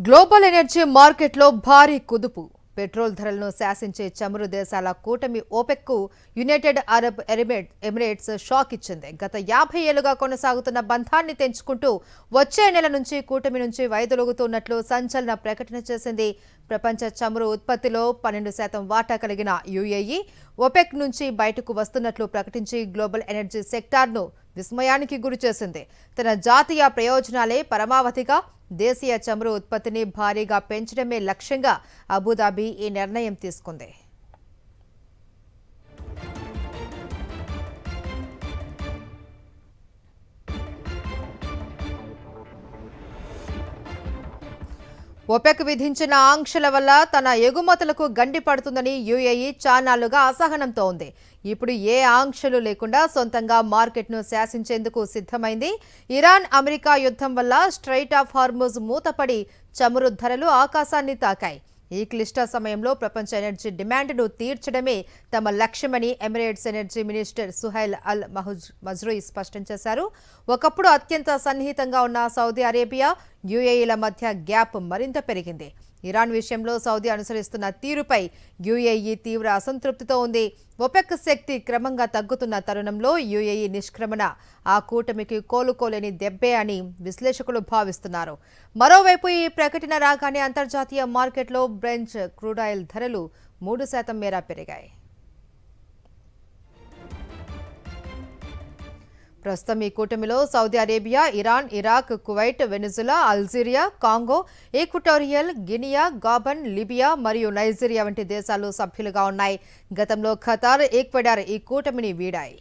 Global energy మార్కెట్లో భారీ కుదుపు. Petrol ధరలను శాసించే చమురు దేశాల కూటమి ఓపెక్కు యునైటెడ్ అరబ్ ఎమిరేట్స్ షాక్ ఇచ్చింది. గత 50 ఏళ్లుగా కొనసాగుతున్న బంధాన్ని తెంచుకుంటూ వచ్చే నెల నుంచి కూటమి నుంచి వైదొలుగుతున్నట్లు సంచలన ప్రకటన చేసింది. ప్రపంచ చమురు ఉత్పత్తిలో 12% వాటా కలిగిన యుఏఈ ఓపెక్ నుంచి బయటకు వస్తున్నట్లు ప్రకటించి గ్లోబల్ ఎనర్జీ సెక్టార్ను విస్మయానికి గురిచేసింది. తన జాతీయ ప్రయోజనాలే పరమావధిగా దేశీయ చమురు ఉత్పత్తిని భారీగా పెంచడమే లక్ష్యంగా అబుదాబి ఈ నిర్ణయం తీసుకుంది. ఓపెక్ విధించిన ఆంక్షల వల్ల తన ఎగుమతులకు గండి పడుతుందని యుఏఈ చాన్నాళ్లుగా అసహనంతో ఉంది. ఇప్పుడు ఏ ఆంక్షలు లేకుండా సొంతంగా మార్కెట్ను శాసించేందుకు సిద్ధమైంది. ఇరాన్ అమెరికా యుద్ధం వల్ల స్ట్రైట్ ఆఫ్ హార్ముజ్ మూతపడి చమురు ధరలు ఆకాశాన్ని తాకాయి. ఈ క్లిష్ట సమయంలో ప్రపంచ ఎనర్జీ డిమాండ్ను తీర్చడమే తమ లక్ష్యమని ఎమిరేట్స్ ఎనర్జీ మినిస్టర్ సుహైల్ అల్ మజ్రూయి స్పష్టం చేశారు. ఒకప్పుడు అత్యంత సన్నిహితంగా ఉన్న సౌదీ అరేబియా, యుఏఈల మధ్య గ్యాప్ మరింత పెరిగింది. ఇరాన్ విషయంలో సౌదీ అనుసరిస్తున్న తీరుపై యుఏఈ తీవ్ర అసంతృప్తితో ఉంది. ఒపెక్ శక్తి క్రమంగా తగ్గుతున్న తరుణంలో యుఏఈ నిష్క్రమణ ఆ కూటమికి కోలుకోలేని దెబ్బే అని విశ్లేషకులు భావిస్తున్నారు. మరోవైపు ఈ ప్రకటన రాగానే అంతర్జాతీయ మార్కెట్లో బ్రెంట్ క్రూడాయిల్ ధరలు 3% మేర పెరిగాయి. ప్రస్తుతం ఈ కూటమిలో Saudi Arabia, Iran, Iraq, Kuwait, Venezuela, Algeria, Congo, equatorial Guinea, Gabon, Libya మరియు నైజీరియా వంటి దేశాలు సభ్యులుగా ఉన్నాయి. గతంలో ఖతార్, ఈక్వెడార్ ఈ కూటమిని వీడాయి.